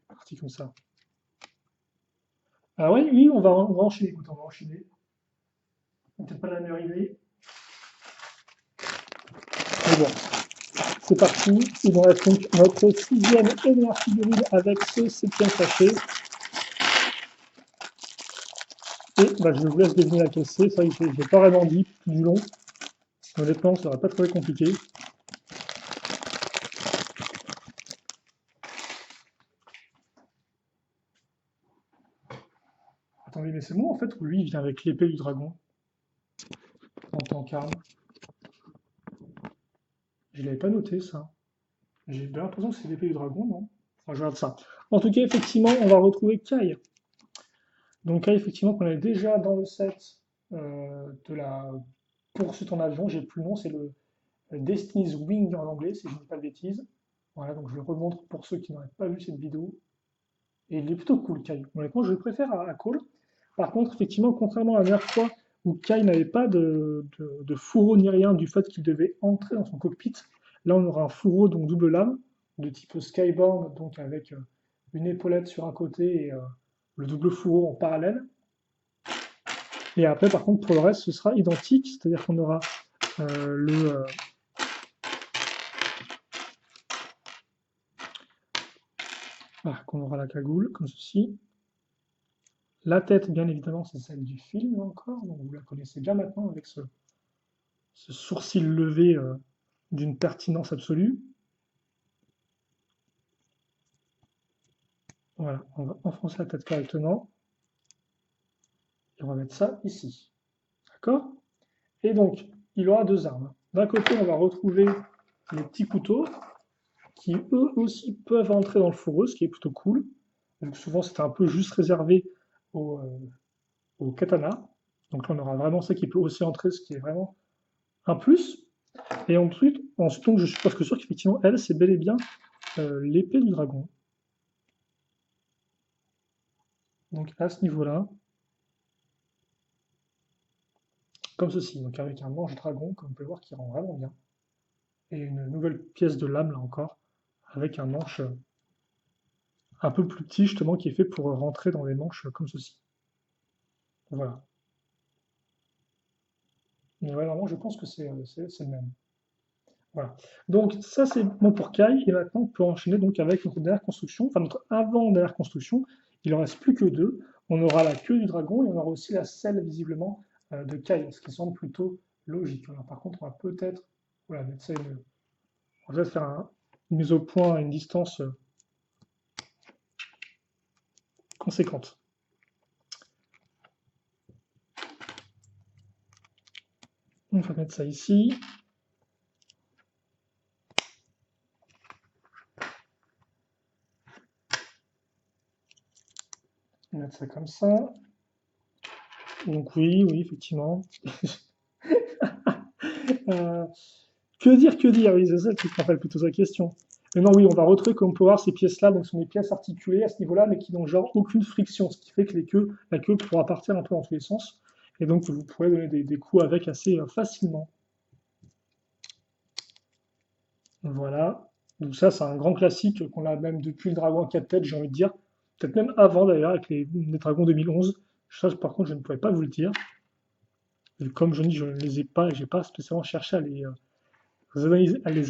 parties comme ça. Ah ouais, oui, on va enchaîner. Écoute, on va enchaîner. Peut-être pas la meilleure idée. Mais bon, c'est parti. Il nous reste donc notre sixième et dernière figurine avec ce septième sachet. Et bah, je vous laisse deviner laquelle c'est. C'est vrai que j'ai pas vraiment dit tout du long. Honnêtement, ça va pas trop compliqué. Attendez, mais c'est moi en fait où lui il vient avec l'épée du dragon en tant qu'arme. Je l'avais pas noté ça. J'ai bien l'impression que c'est l'épée du dragon, non? Enfin, je regarde ça. En tout cas, effectivement, on va retrouver Kai. Donc Kai, effectivement, qu'on avait déjà dans le set de la poursuite en avion. J'ai plus le nom, c'est le Destiny's Wing en anglais, si je ne dis pas de bêtises. Voilà, donc je le remontre pour ceux qui n'auraient pas vu cette vidéo. Et il est plutôt cool, Kai. Honnêtement, je le préfère à Cole. Par contre, effectivement, contrairement à la dernière fois où Kai n'avait pas de fourreau ni rien du fait qu'il devait entrer dans son cockpit, là on aura un fourreau donc double lame de type Skybound, donc avec une épaulette sur un côté et le double fourreau en parallèle. Et après, par contre, pour le reste, ce sera identique, c'est-à-dire qu'on aura le qu'on aura la cagoule comme ceci. La tête, bien évidemment, c'est celle du film encore, donc vous la connaissez bien maintenant avec ce sourcil levé d'une pertinence absolue. Voilà, on va enfoncer la tête correctement et on va mettre ça ici. D'accord? Et donc, il aura deux armes. D'un côté, on va retrouver les petits couteaux qui eux aussi peuvent entrer dans le fourreau, ce qui est plutôt cool. Donc souvent, c'était un peu juste réservé au katana. Donc là, on aura vraiment ça qui peut aussi entrer, ce qui est vraiment un plus. Et ensuite donc, je suis presque sûr qu'effectivement, elle, c'est bel et bien l'épée du dragon. Donc à ce niveau-là, comme ceci, donc avec un manche dragon, comme vous pouvez voir, qui rend vraiment bien. Et une nouvelle pièce de lame, là encore, avec un manche un peu plus petit, justement, qui est fait pour rentrer dans les manches comme ceci. Voilà. Mais ouais, vraiment, je pense que c'est le même. Voilà. Donc ça, c'est bon pour Kai. Et maintenant, on peut enchaîner donc avec notre dernière construction, enfin notre avant-dernière construction. Il en reste plus que deux. On aura la queue du dragon et on aura aussi la selle, visiblement, de Kai, ce qui semble plutôt logique. Alors, par contre, on va peut-être voilà, mettre ça on va peut-être faire une mise au point à une distance conséquente. On va mettre ça ici. On va mettre ça comme ça. Donc oui, effectivement. Euh, que dire? Oui, c'est ça qui se rappelle plutôt sa question. Mais non, oui, on va retrouver, comme on peut voir, ces pièces-là, donc ce sont des pièces articulées à ce niveau-là, mais qui n'ont genre aucune friction, ce qui fait que la queue pourra partir un peu dans tous les sens, et donc vous pourrez donner des coups avec assez facilement. Voilà. Donc ça, c'est un grand classique qu'on a même depuis le Dragon à 4 têtes, j'ai envie de dire. Peut-être même avant d'ailleurs, avec les Dragons 2011. Ça, par contre, je ne pourrais pas vous le dire. Et comme je dis, je ne les ai pas et j'ai pas spécialement cherché à les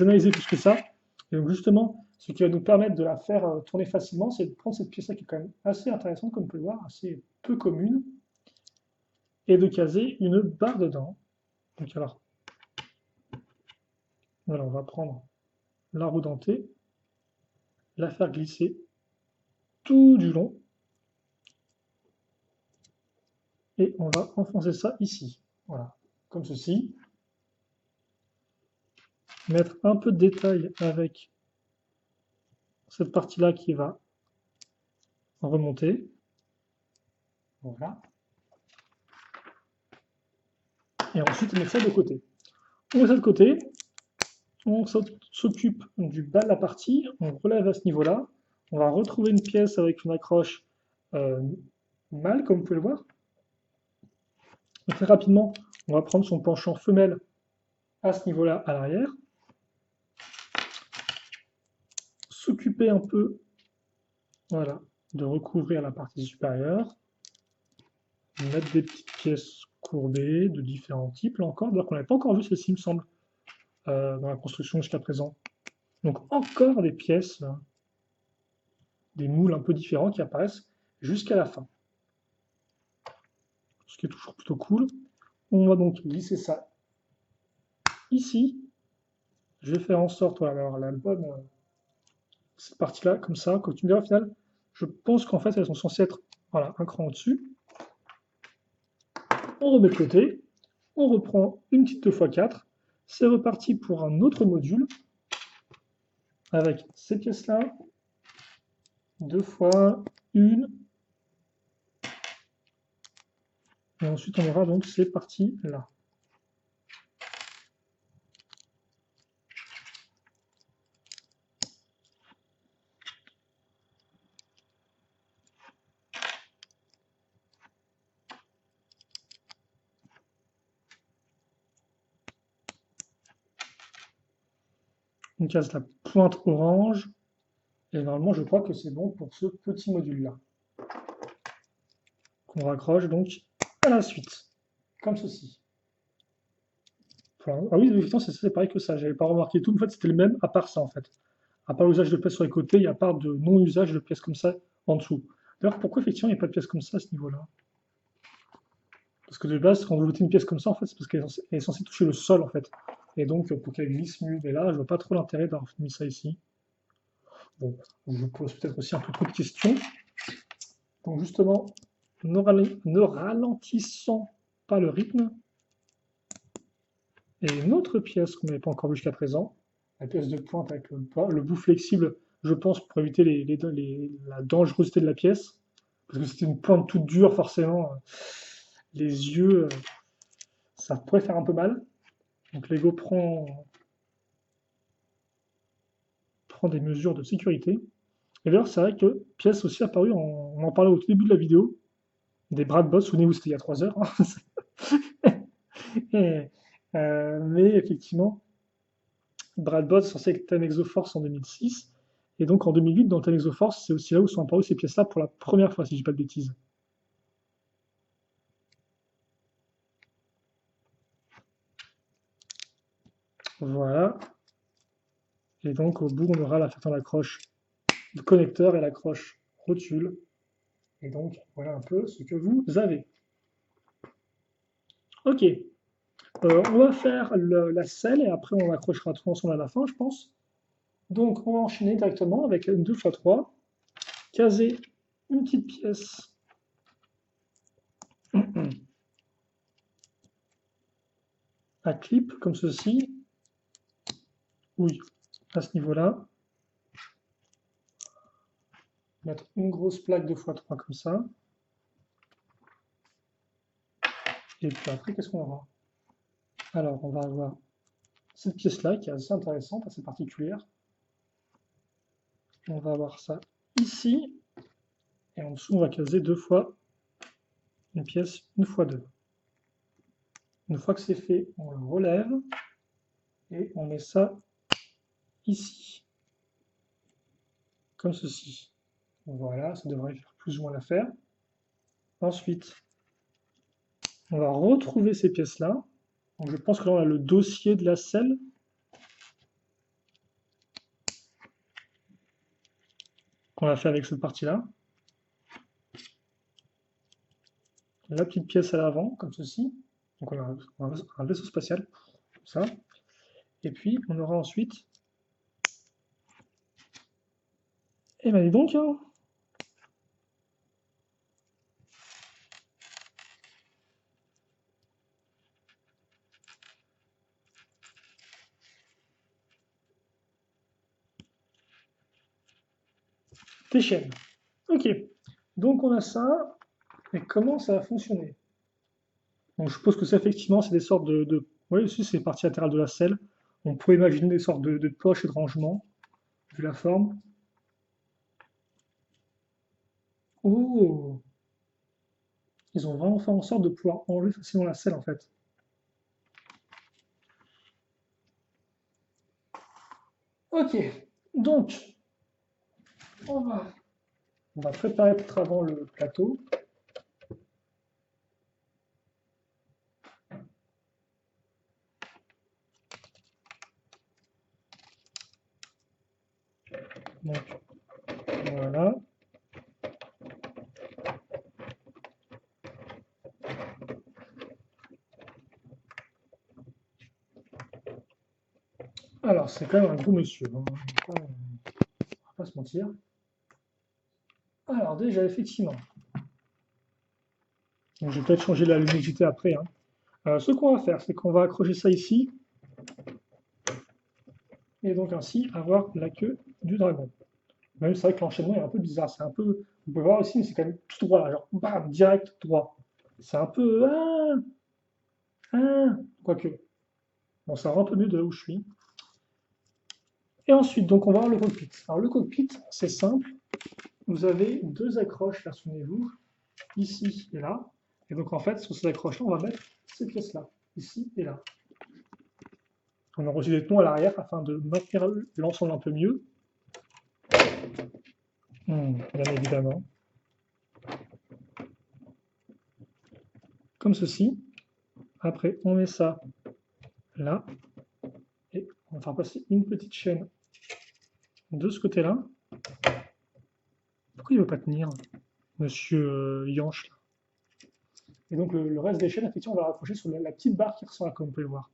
analyser plus que ça. Et donc justement, ce qui va nous permettre de la faire tourner facilement, c'est de prendre cette pièce-là qui est quand même assez intéressante, comme on peut le voir, assez peu commune, et de caser une barre dedans. Donc alors, voilà, on va prendre la roue dentée. la faire glisser tout du long. Et on va enfoncer ça ici. Voilà, comme ceci. Mettre un peu de détail avec cette partie-là qui va remonter. Voilà. Et ensuite, on met ça de côté. On met ça de côté. On s'occupe du bas de la partie. On relève à ce niveau-là. On va retrouver une pièce avec une accroche mâle, comme vous pouvez le voir. Et très rapidement, on va prendre son penchant femelle à ce niveau-là, à l'arrière. S'occuper un peu, voilà, de recouvrir la partie supérieure. Mettre des petites pièces courbées de différents types, là encore, d'ailleurs qu'on n'avait pas encore vu celle-ci, il me semble, dans la construction jusqu'à présent. Donc encore des pièces, des moules un peu différents qui apparaissent jusqu'à la fin. Ce qui est toujours plutôt cool. On va donc glisser ça ici. Je vais faire en sorte d'avoir la bonne cette partie-là, comme ça. Comme tu me diras, au final, je pense qu'en fait, elles sont censées être voilà, un cran au-dessus. On remet de côté. On reprend une petite 2x4. C'est reparti pour un autre module avec ces pièces-là. 2 fois 1. Et ensuite, on aura donc ces parties-là. On casse la pointe orange. Et normalement, je crois que c'est bon pour ce petit module-là. Qu'on raccroche donc à la suite. Comme ceci. Enfin, ah oui, effectivement, c'est pareil que ça. J'avais pas remarqué tout. En fait, c'était le même, à part ça, en fait. À part l'usage de pièces sur les côtés, il n'y a pas de non-usage de pièces comme ça en dessous. D'ailleurs, pourquoi effectivement il n'y a pas de pièces comme ça à ce niveau-là? Parce que de base, quand vous mettez une pièce comme ça, en fait, c'est parce qu'elle est censée toucher le sol, en fait. Et donc, pour qu'elle glisse mieux. Mais là, je vois pas trop l'intérêt d'avoir mis ça ici. Bon, je pose peut-être aussi un peu trop de questions. Donc, justement, ne ralentissons pas le rythme. Et une autre pièce qu'on n'avait pas encore vue jusqu'à présent, la pièce de pointe avec le bout flexible, je pense, pour éviter la dangerosité de la pièce. Parce que c'était une pointe toute dure, forcément. Les yeux, ça pourrait faire un peu mal. Donc Lego prend des mesures de sécurité. Et d'ailleurs, c'est vrai que pièce aussi apparue, on en parlait au tout début de la vidéo, des bras de boss, souvenez-vous, c'était il y a 3 heures. Et, mais effectivement, Bradbot est censé être Time Exoforce en 2006. Et donc en 2008, dans Time Exoforce, c'est aussi là où sont apparues ces pièces-là pour la première fois, si je dis pas de bêtises. Voilà. Et donc au bout, on aura l'accroche de connecteur et l'accroche rotule. Et donc, voilà un peu ce que vous avez. Ok. On va faire la selle et après on accrochera tout ensemble à la fin, je pense. Donc, on va enchaîner directement avec une 2x3. Caser une petite pièce à clip, comme ceci. Oui, à ce niveau-là. Mettre une grosse plaque 2x3 comme ça. Et puis après, qu'est-ce qu'on aura? Alors, on va avoir cette pièce-là qui est assez intéressante, assez particulière. On va avoir ça ici. Et en dessous, on va caser 2 fois une pièce, 1x2. Une fois que c'est fait, on le relève et on met ça ici. Comme ceci. Voilà, ça devrait faire plus ou moins l'affaire. Ensuite, on va retrouver ces pièces-là. Donc je pense que là, on a le dossier de la selle. Qu'on a fait avec cette partie-là. La petite pièce à l'avant, comme ceci. Donc on a un vaisseau spatial, comme ça. Et puis, on aura ensuite Eh ben dis donc, hein. Tes chaînes. Ok. Donc on a ça. Et comment ça va fonctionner? Donc je suppose que ça, effectivement, c'est des sortes Oui, aussi, c'est les parties latérales de la selle. On pourrait imaginer des sortes de poches et de rangements, vu la forme. Oh! Ils ont vraiment fait en sorte de pouvoir enlever facilement la selle, en fait. Ok. Donc, on va, on va préparer peut-être avant le plateau. Donc, voilà. Alors, c'est quand même un gros monsieur, hein. On va pas se mentir. Alors, déjà, effectivement, donc, je vais peut-être changer la luminosité après, hein. Ce qu'on va faire, c'est qu'on va accrocher ça ici, et donc ainsi avoir la queue du dragon. Même c'est vrai que l'enchaînement est un peu bizarre, c'est un peu. Vous pouvez voir aussi, mais c'est quand même tout droit, là, genre bam, direct droit. C'est un peu. Quoique. Bon, ça rend un peu mieux de là où je suis. Et ensuite, donc on va voir le cockpit. Alors le cockpit, c'est simple. Vous avez deux accroches, là, souvenez-vous, ici et là. Et donc en fait, sur ces accroches-là, on va mettre ces pièces-là, ici et là. On a reçu des tenons à l'arrière afin de maintenir l'ensemble un peu mieux. Bien évidemment. Comme ceci. Après, on met ça là. Et on va faire passer une petite chaîne de ce côté-là. Pourquoi il ne veut pas tenir, monsieur Yanche là? Et donc le reste des chaînes, effectivement, on va raccrocher sur la petite barre qui ressort là, comme vous pouvez le voir.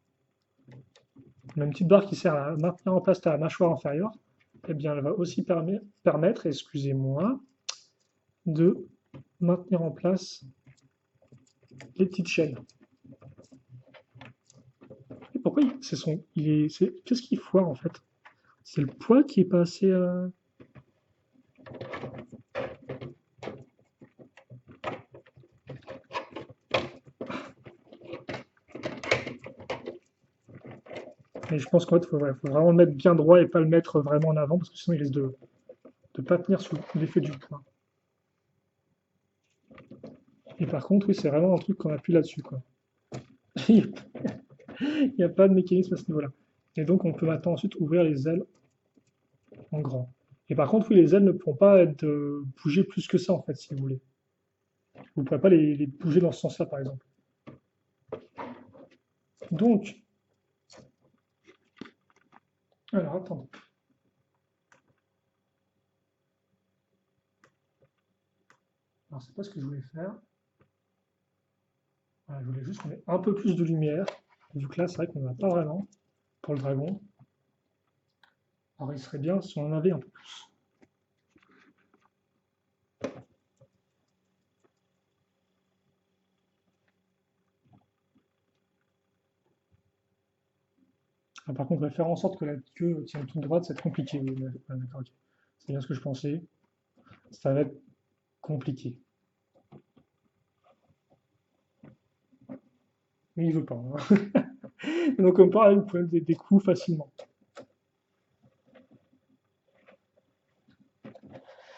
Une petite barre qui sert à maintenir en place ta mâchoire inférieure. Eh bien, elle va aussi permettre, excusez-moi, de maintenir en place les petites chaînes. Et pourquoi qu'est-ce qu'il foire en fait? C'est le poids qui est pas assez. Mais je pense qu'en fait, il faut vraiment le mettre bien droit et pas le mettre vraiment en avant parce que sinon il risque de ne pas tenir sous l'effet du poids. Et par contre, oui, c'est vraiment un truc qu'on appuie là-dessus, quoi. Il n'y a pas de mécanisme à ce niveau-là. Et donc, on peut maintenant ensuite ouvrir les ailes en grand. Et par contre, oui, les ailes ne pourront pas être bouger plus que ça, en fait, si vous voulez. Vous ne pourrez pas les bouger dans ce sens-là, par exemple. Donc, alors, attendez. Alors, c'est pas ce que je voulais faire. Voilà, je voulais juste qu'on ait un peu plus de lumière. Du coup, là, c'est vrai qu'on n'en a pas vraiment pour le dragon. Alors, il serait bien si on en avait un peu plus. Ah, par contre, faire en sorte que la queue tienne toute droite, c'est compliqué. Oui, d'accord, ok. C'est bien ce que je pensais. Ça va être compliqué. Mais il veut pas, hein. Donc, comme par vous pouvez mettre des coups facilement.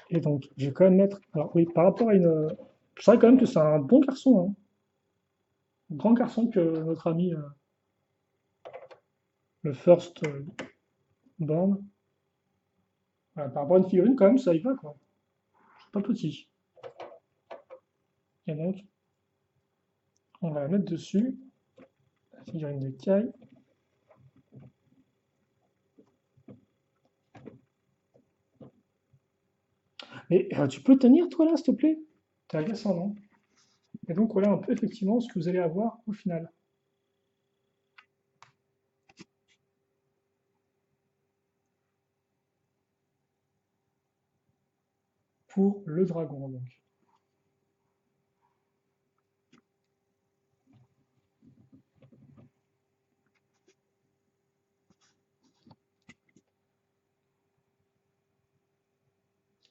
Et donc, je vais quand même mettre. Alors, oui, par rapport à une. Je dirais quand même que c'est un bon garçon, hein. Grand garçon que notre ami, le First Born. Voilà, par rapport à une figurine, quand même, ça y va, quoi. C'est pas petit. Et donc, on va la mettre dessus. La figurine de Kai. Mais tu peux tenir, toi, là, s'il te plaît? T'es agaçant, non? Et donc, voilà un peu, effectivement, ce que vous allez avoir au final. pour le dragon, donc.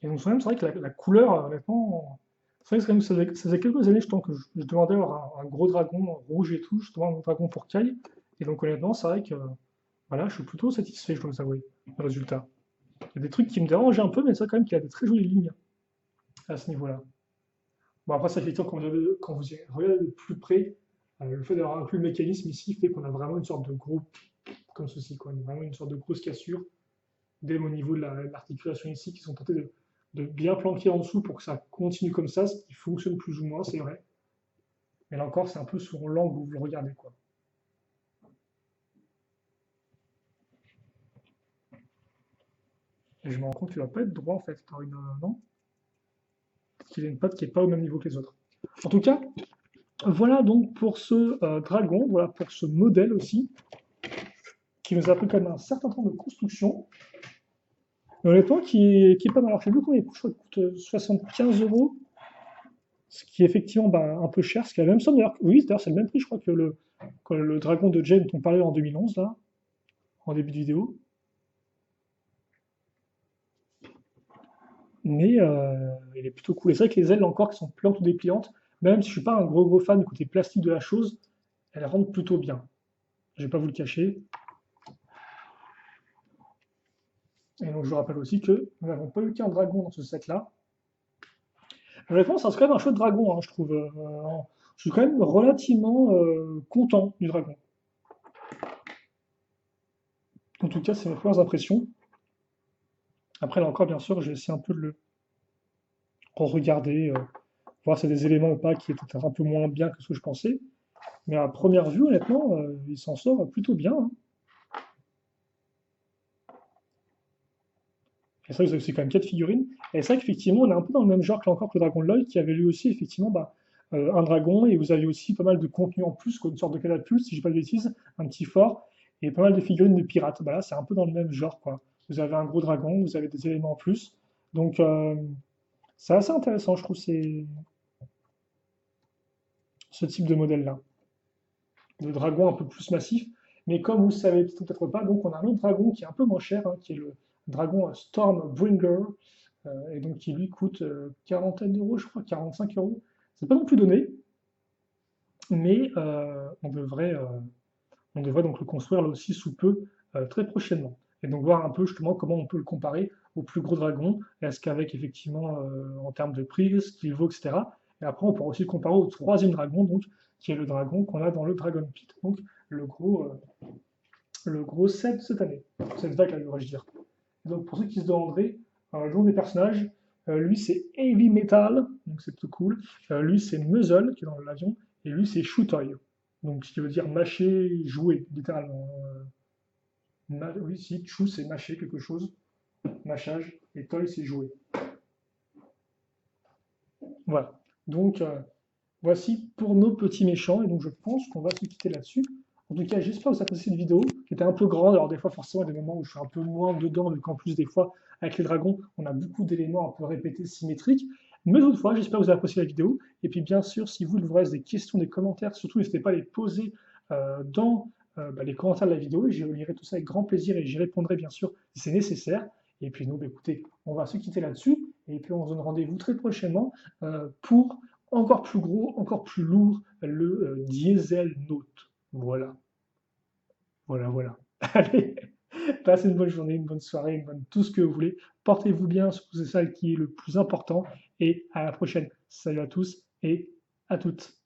Et donc, c'est vrai que la couleur, honnêtement, c'est vrai que ça faisait quelques années justement que je demandais avoir un gros dragon rouge et tout, justement un dragon pour Kai. Et donc, honnêtement, c'est vrai que voilà, je suis plutôt satisfait, je dois vous avouer, du résultat. Il y a des trucs qui me dérangent un peu, mais c'est vrai quand même qu'il y a des très jolies lignes à ce niveau-là. Bon, après, ça, effectivement, quand vous y regardez de plus près, le fait d'avoir inclus le mécanisme ici fait qu'on a vraiment une sorte de gros, comme ceci, quoi, vraiment une sorte de grosse cassure, dès au niveau de l'articulation ici, qui sont tentés de bien planquer en dessous pour que ça continue comme ça, ce qui fonctionne plus ou moins, c'est vrai. Mais là encore, c'est un peu sur l'angle où vous le regardez, quoi. Et je me rends compte qu'il va pas être droit, en fait, par une... non? Parce qu'il a une patte qui est pas au même niveau que les autres. En tout cas, voilà donc pour ce dragon, voilà pour ce modèle aussi, qui nous a pris quand même un certain temps de construction. Mais honnêtement, qui est pas mal. Alors, je sais plus combien il coûte, je crois qu'il coûte 75 euros, ce qui est effectivement bah, un peu cher, ce qui est la même somme d'ailleurs. Oui, d'ailleurs, c'est le même prix, je crois, que le dragon de Jane dont on parlait en 2011, là, en début de vidéo. Mais il est plutôt cool. Et c'est vrai que les ailes, encore, qui sont pliantes ou dépliantes, même si je suis pas un gros fan du côté plastique de la chose, elles rendent plutôt bien. Je vais pas vous le cacher. Et donc, je vous rappelle aussi que nous n'avons pas eu qu'un dragon dans ce set-là. Honnêtement, ça reste quand même un chouette dragon, hein, je trouve. Je suis quand même relativement content du dragon. En tout cas, c'est mes premières impressions. Après, là encore, bien sûr, j'ai essayé un peu de le regarder, voir s'il y a des éléments ou pas qui étaient peut-être un peu moins bien que ce que je pensais. Mais à première vue, honnêtement, il s'en sort plutôt bien, hein. Et c'est vrai que c'est quand même 4 figurines. Et c'est vrai qu'effectivement, on est un peu dans le même genre que là encore que le Dragon de Lloyd, qui avait lui aussi effectivement bah, un dragon, et vous aviez aussi pas mal de contenu en plus, quoi, une sorte de catapulte, si je dis pas de bêtises, un petit fort, et pas mal de figurines de pirates. Bah là, c'est un peu dans le même genre, quoi. Vous avez un gros dragon, vous avez des éléments en plus. Donc, c'est assez intéressant, je trouve, ce type de modèle-là. De dragon un peu plus massif. Mais comme vous le savez peut-être pas, donc on a un autre dragon qui est un peu moins cher, hein, qui est le dragon Stormbringer, et donc qui lui coûte quarantaine d'euros, je crois, 45 euros. C'est pas non plus donné, mais on devrait donc le construire là aussi sous peu, très prochainement. Et donc voir un peu justement comment on peut le comparer au plus gros dragon, est-ce qu'avec effectivement en termes de prix, ce qu'il vaut, etc. Et après on pourra aussi le comparer au troisième dragon, donc qui est le dragon qu'on a dans le Dragon Pit, donc le gros, euh, le gros set de cette année, cette vague là, devrais-je dire. Donc pour ceux qui se demanderaient, le nom des personnages, lui c'est Heavy Metal, donc c'est plutôt cool. Lui c'est Muzzle, qui est dans l'avion, et lui c'est Shootoy, donc ce qui veut dire mâcher, jouer, littéralement. Oui, si, Chou c'est mâcher quelque chose, mâchage, et Toy c'est jouer. Voilà. Donc voici pour nos petits méchants, et donc je pense qu'on va se quitter là-dessus. En tout cas, j'espère que vous avez apprécié cette vidéo, qui était un peu grande. Alors des fois, forcément, il y a des moments où je suis un peu moins dedans, vu qu'en plus, des fois, avec les dragons, on a beaucoup d'éléments un peu répétés, symétriques. Mais toutefois, j'espère que vous avez apprécié la vidéo. Et puis, bien sûr, si vous reste des questions, des commentaires, surtout, n'hésitez pas à les poser dans les commentaires de la vidéo. Et je lirai tout ça avec grand plaisir et j'y répondrai, bien sûr, si c'est nécessaire. Et puis, nous, bah, écoutez, on va se quitter là-dessus. Et puis, on se donne rendez-vous très prochainement pour encore plus gros, encore plus lourd, le Diesel Note. Voilà, voilà. Allez, passez une bonne journée, une bonne soirée, tout ce que vous voulez. Portez-vous bien, c'est ça qui est le plus important. Et à la prochaine. Salut à tous et à toutes.